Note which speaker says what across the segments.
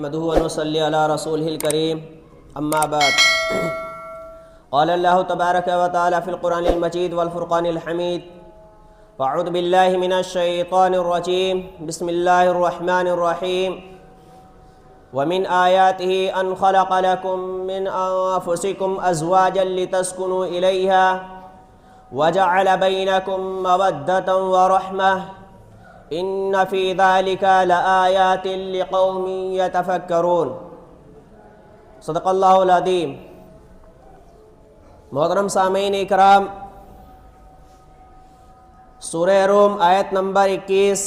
Speaker 1: نحمده ونصلي على رسوله الكريم أما بعد قال الله تبارك وتعالى في القرآن المجيد والفرقان الحميد وأعوذ بالله من الشيطان الرجيم بسم الله الرحمن الرحيم ومن آياته أن خلق لكم من أنفسكم أزواجا لتسكنوا إليها وجعل بينكم مودة ورحمة إن في ذلك لآيات لقوم يتفكرون صدق اللہ العظیم۔ محترم سامعین اکرام، سورہ روم آیت نمبر 21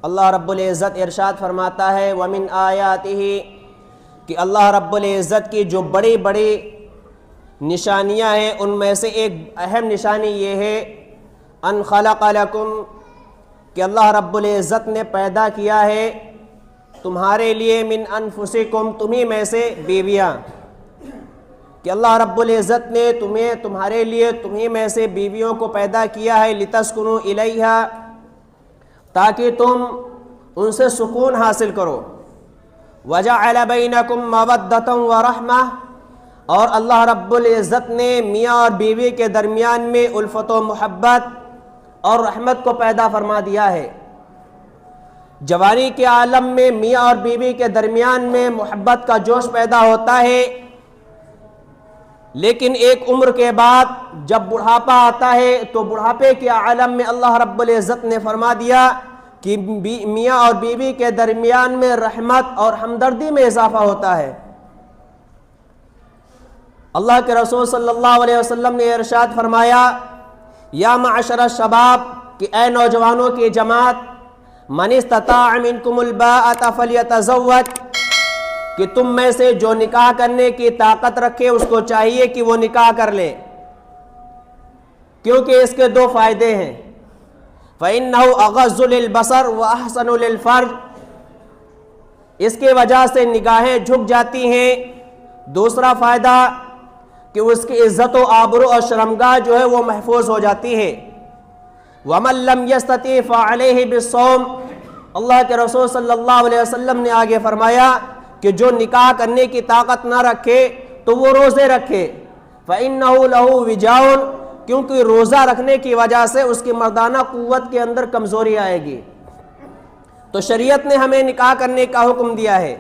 Speaker 1: اللہ رب العزت ارشاد فرماتا ہے وَمِنْ آیَاتِهِ کہ اللہ رب العزت کی جو بڑی بڑی نشانیاں ہیں ان میں سے ایک اہم نشانی یہ ہے ان خلق لکم کہ اللہ رب العزت نے پیدا کیا ہے تمہارے لیے من انفسکم تمہیں میں سے بیویاں، کہ اللہ رب العزت نے تمہارے لیے تمہیں میں سے بیویوں کو پیدا کیا ہے لتسکنوا الیہا تاکہ تم ان سے سکون حاصل کرو، وجعل بینکم مودۃ ورحمہ اور اللہ رب العزت نے میاں اور بیوی کے درمیان میں الفت و محبت اور رحمت کو پیدا فرما دیا ہے۔ جوانی کے عالم میں میاں اور بیوی کے درمیان میں محبت کا جوش پیدا ہوتا ہے، لیکن ایک عمر کے بعد جب بڑھاپا آتا ہے تو بڑھاپے کے عالم میں اللہ رب العزت نے فرما دیا کہ میاں اور بیوی کے درمیان میں رحمت اور ہمدردی میں اضافہ ہوتا ہے۔ اللہ کے رسول صلی اللہ علیہ وسلم نے ارشاد فرمایا یا معشر الشباب کہ اے نوجوانوں کی جماعت من استطاع منکم الباءۃ فلیتزوج کہ تم میں سے جو نکاح کرنے کی طاقت رکھے اس کو چاہیے کہ وہ نکاح کر لے، کیونکہ اس کے دو فائدے ہیں فإنہ اغض للبصر واحسن للفرج، اس کے وجہ سے نگاہیں جھک جاتی ہیں، دوسرا فائدہ کہ اس کی عزت و آبرو اور شرمگاہ جو ہے وہ محفوظ ہو جاتی ہے۔ وَمَن لَّمْ يَسْتَطِعْ فَعَلَيْهِ بِالصَّوْمِ اللہ کے رسول صلی اللہ علیہ وسلم نے آگے فرمایا کہ جو نکاح کرنے کی طاقت نہ رکھے تو وہ روزے رکھے، فَإِنَّهُ لَهُ وِجَاءٌ کیونکہ روزہ رکھنے کی وجہ سے اس کی مردانہ قوت کے اندر کمزوری آئے گی۔ تو شریعت نے ہمیں نکاح کرنے کا حکم دیا ہے،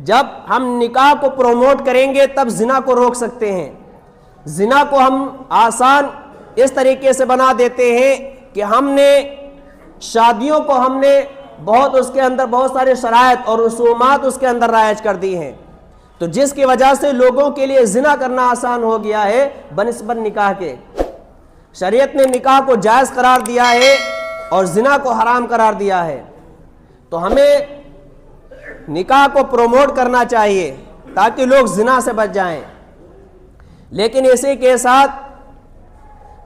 Speaker 1: جب ہم نکاح کو پروموٹ کریں گے تب زنا کو روک سکتے ہیں۔ زنا کو ہم آسان اس طریقے سے بنا دیتے ہیں کہ ہم نے شادیوں کو اس کے اندر بہت سارے شرائط اور رسومات اس کے اندر رائج کر دی ہیں، تو جس کی وجہ سے لوگوں کے لیے زنا کرنا آسان ہو گیا ہے بنسبت نکاح کے۔ شریعت نے نکاح کو جائز قرار دیا ہے اور زنا کو حرام قرار دیا ہے، تو ہمیں نکاح کو پروموٹ کرنا چاہیے تاکہ لوگ زنا سے بچ جائیں۔ لیکن اسی کے ساتھ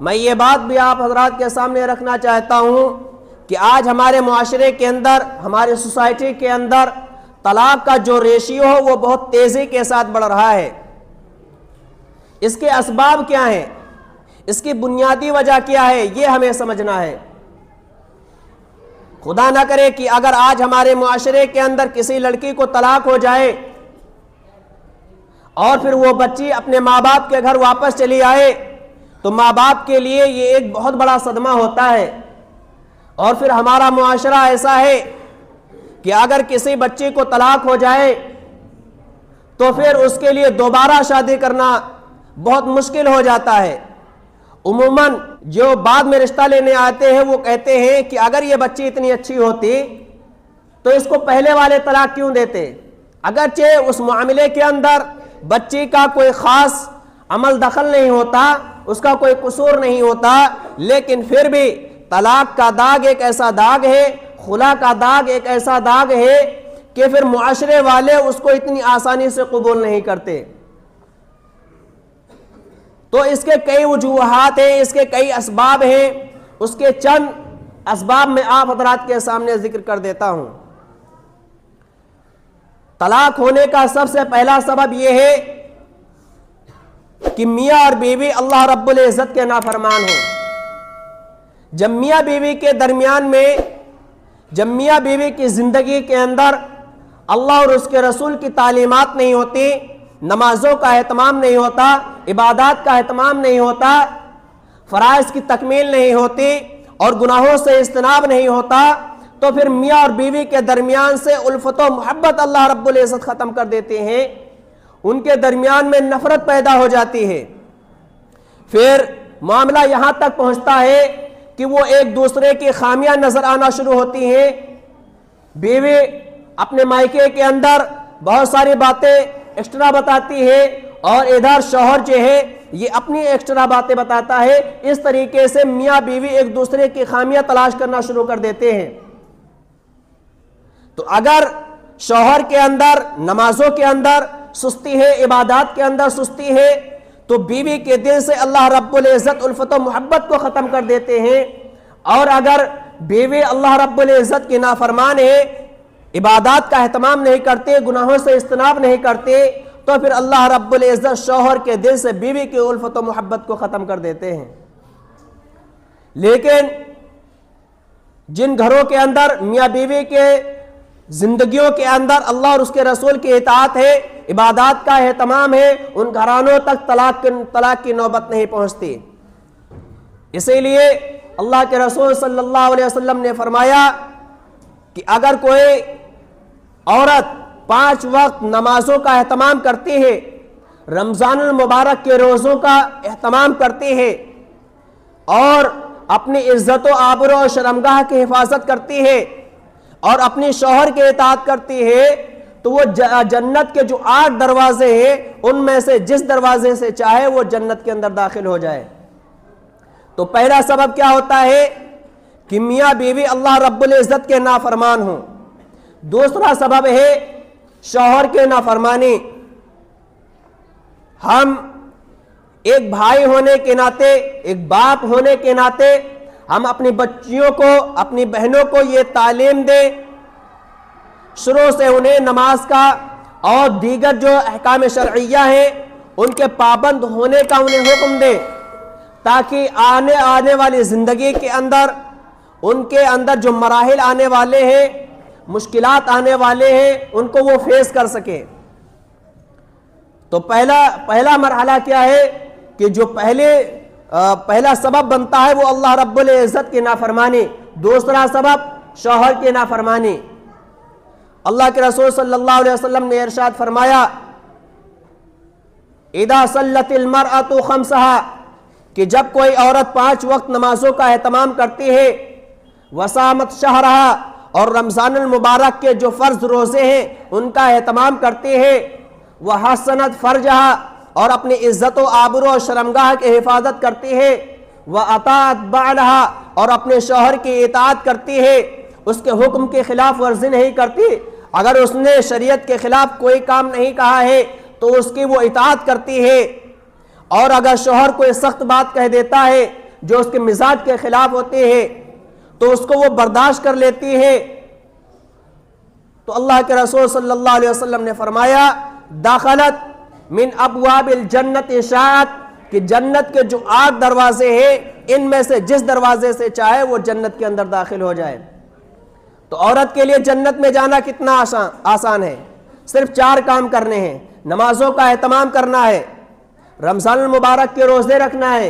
Speaker 1: میں یہ بات بھی آپ حضرات کے سامنے رکھنا چاہتا ہوں کہ آج ہمارے معاشرے کے اندر، ہماری سوسائٹی کے اندر طلاق کا جو ریشیو ہو وہ بہت تیزی کے ساتھ بڑھ رہا ہے۔ اس کے اسباب کیا ہیں، اس کی بنیادی وجہ کیا ہے، یہ ہمیں سمجھنا ہے۔ خدا نہ کرے کہ اگر آج ہمارے معاشرے کے اندر کسی لڑکی کو طلاق ہو جائے اور پھر وہ بچی اپنے ماں باپ کے گھر واپس چلی آئے تو ماں باپ کے لیے یہ ایک بہت بڑا صدمہ ہوتا ہے، اور پھر ہمارا معاشرہ ایسا ہے کہ اگر کسی بچی کو طلاق ہو جائے تو پھر اس کے لیے دوبارہ شادی کرنا بہت مشکل ہو جاتا ہے۔ عموماً جو بعد میں رشتہ لینے آتے ہیں وہ کہتے ہیں کہ اگر یہ بچی اتنی اچھی ہوتی تو اس کو پہلے والے طلاق کیوں دیتے، اگرچہ اس معاملے کے اندر بچی کا کوئی خاص عمل دخل نہیں ہوتا، اس کا کوئی قصور نہیں ہوتا، لیکن پھر بھی طلاق کا داغ ایک ایسا داغ ہے، خلا کا داغ ایک ایسا داغ ہے کہ پھر معاشرے والے اس کو اتنی آسانی سے قبول نہیں کرتے۔ تو اس کے کئی وجوہات ہیں، اس کے کئی اسباب ہیں، اس کے چند اسباب میں آپ حضرات کے سامنے ذکر کر دیتا ہوں۔ طلاق ہونے کا سب سے پہلا سبب یہ ہے کہ میاں اور بیوی اللہ رب العزت کے نافرمان ہوں۔ جب میاں بیوی کے درمیان میں، جب میاں بیوی کی زندگی کے اندر अल्लाह और उसके रसूल की तालीमात नहीं होती, नमाजों का एहतमाम नहीं होता, इबादत का एहतमाम नहीं होता, फ़राइज़ की तकमील नहीं होती और गुनाहों से इज्तनाब नहीं होता, तो फिर मियाँ और बीवी के दरमियान से उल्फत व मोहब्बत अल्लाह रब्बुल इज़्ज़त ख़त्म कर देते हैं, उनके दरमियान में नफ़रत पैदा हो जाती है। फिर मामला यहाँ तक पहुँचता है कि वो एक दूसरे की खामियां नज़र आना शुरू होती हैं। बीवी अपने मायके के अंदर बहुत सारी बातें एक्स्ट्रा बताती है और इधर शौहर जो है ये अपनी एक्स्ट्रा बातें बताता है। इस तरीके से मियाँ बीवी एक दूसरे की खामियां तलाश करना शुरू कर देते हैं। तो अगर शौहर के अंदर नमाजों के अंदर सुस्ती है, इबादत के अंदर सुस्ती है, तो बीवी के दिल से अल्लाह रब्बुल इज़्ज़त उल्फत व मोहब्बत को ख़त्म कर देते हैं। और अगर बीवी अल्लाह रब्बुल इज़्ज़त की नाफरमान है, इबादत का एहतमाम नहीं करते, गुनाहों से इज्तनाब नहीं करते, तो फिर अल्लाह रब्बुल इज़्ज़त शौहर के दिल से बीवी की उल्फत व मोहब्बत को ख़त्म कर देते हैं। लेकिन जिन घरों के अंदर मियाँ बीवी के जिंदगियों के अंदर अल्लाह और उसके रसूल की इताअत है, इबादत का एहतमाम है, उन घरानों तक तलाक की नौबत नहीं पहुंचती। इसीलिए अल्लाह के रसूल सल्लल्लाहु अलैहि वसल्लम ने फरमाया कि अगर कोई औरत 5 वक्त नमाजों का एहतमाम करती है, रमज़ानुल मुबारक के रोज़ों का एहतमाम करती है और अपनी इज्जत व आबरू और शर्मगाह की हिफाजत करती है और अपनी शौहर की इताअत करती है, तो वो जन्नत के जो 8 दरवाजे हैं उनमें से जिस दरवाजे से चाहे वो जन्नत के अंदर दाखिल हो जाए। तो पहला सबब क्या होता है कि मियाँ बीवी अल्लाह रब्बुल इज़्ज़त के नाफरमान हों। दूसरा सबब है शौहर के नाफरमानी। हम एक भाई होने के नाते, एक बाप होने के नाते हम अपनी बच्चियों को, अपनी बहनों को ये तालीम दें, शुरू से उन्हें नमाज का और दीगर जो अहकाम शरइया हैं उनके पाबंद होने का उन्हें हुक्म दें, ताकि आने वाली ज़िंदगी के अंदर उनके अंदर जो मराहिल आने वाले हैं, मुश्किलात आने वाले हैं, उनको वो फेस कर सके। तो पहला मरहला क्या है कि जो पहला सबब बनता है वो अल्लाह रब्बुल इज़्ज़त की नाफरमानी। दूसरा सबब शौहर की नाफरमानी। अल्लाह के रसूल सल्लल्लाहु अलैहि वसल्लम ने इरशाद फरमाया, इदा सल्लतिल मरअतु खम्सहा, कि जब कोई औरत 5 वक्त नमाजों का एहतमाम करती है, वसामत शहरहा, और रमज़ानुल मुबारक के जो फ़र्ज रोज़े हैं उनका एहतमाम करती है, वह हसनत फ़र्जहा, और अपनी इज्जत व आबरू और शर्मगाह की हिफाजत करती है, वह अताअत बालहा, और अपने शौहर की इताअत करती है, उसके हुक्म के खिलाफ वर्जी नहीं करती। अगर उसने शरीयत के खिलाफ कोई काम नहीं कहा है तो उसकी वो इताअत करती है, और अगर शौहर कोई सख्त बात कह देता है जो उसके मिजाज के खिलाफ होती है तो उसको वो बर्दाश्त कर लेती है। तो अल्लाह के रसूल सल्लल्लाहु अलैहि वसल्लम ने फरमाया, दाखलत मिन अबवाबिल जन्नत इशाअत, कि जन्नत के जो 8 दरवाजे हैं इनमें से जिस दरवाजे से चाहे वो जन्नत के अंदर दाखिल हो जाए। तो औरत के लिए जन्नत में जाना कितना आसान है। सिर्फ 4 काम करने हैं। नमाजों का एहतमाम करना है, रमज़ानुल मुबारक के रोज़े रखना है,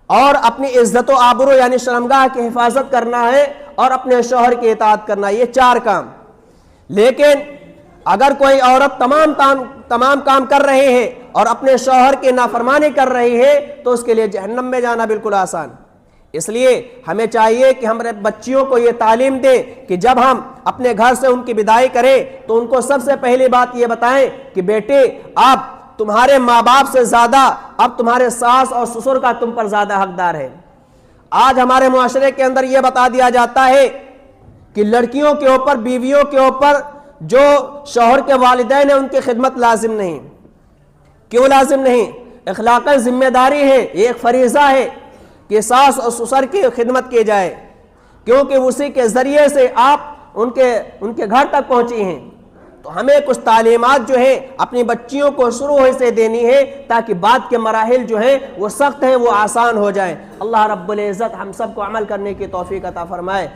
Speaker 1: और अपनी इज्जत व आबरू यानी शर्मगाह की हिफाजत करना है, और अपने शौहर की इताअत करना है। ये 4 काम। लेकिन अगर कोई औरत तमाम काम कर रही है और अपने शौहर की नाफरमानी कर रही है तो उसके लिए जहन्नम में जाना बिल्कुल आसान। इसलिए हमें चाहिए कि हमारे बच्चियों को ये तालीम दें कि जब हम अपने घर से उनकी विदाई करें तो उनको सबसे पहली बात ये बताएं कि बेटे, अब तुम्हारे माँ बाप से ज़्यादा अब तुम्हारे सास और ससुर का तुम पर ज़्यादा हकदार है। आज हमारे मुआशरे के अंदर ये बता दिया जाता है कि लड़कियों के ऊपर, बीवियों के ऊपर जो शौहर के वालिदैन है उनकी खिदमत लाजिम नहीं। क्यों लाजिम नहीं? अखलाकन जिम्मेदारी है, ये एक फरीज़ा है कि सास और ससुर की खिदमत की जाए, क्योंकि उसी के ज़रिए से आप उनके घर तक पहुँची हैं। तो हमें कुछ तालीमात जो है अपनी बच्चियों को शुरू से देनी है ताकि बाद के मराहिल जो हैं वो सख्त हैं वो आसान हो जाए। अल्लाह रब्बुल इज़्ज़त हम सबको अमल करने की तौफीक अता फरमाए।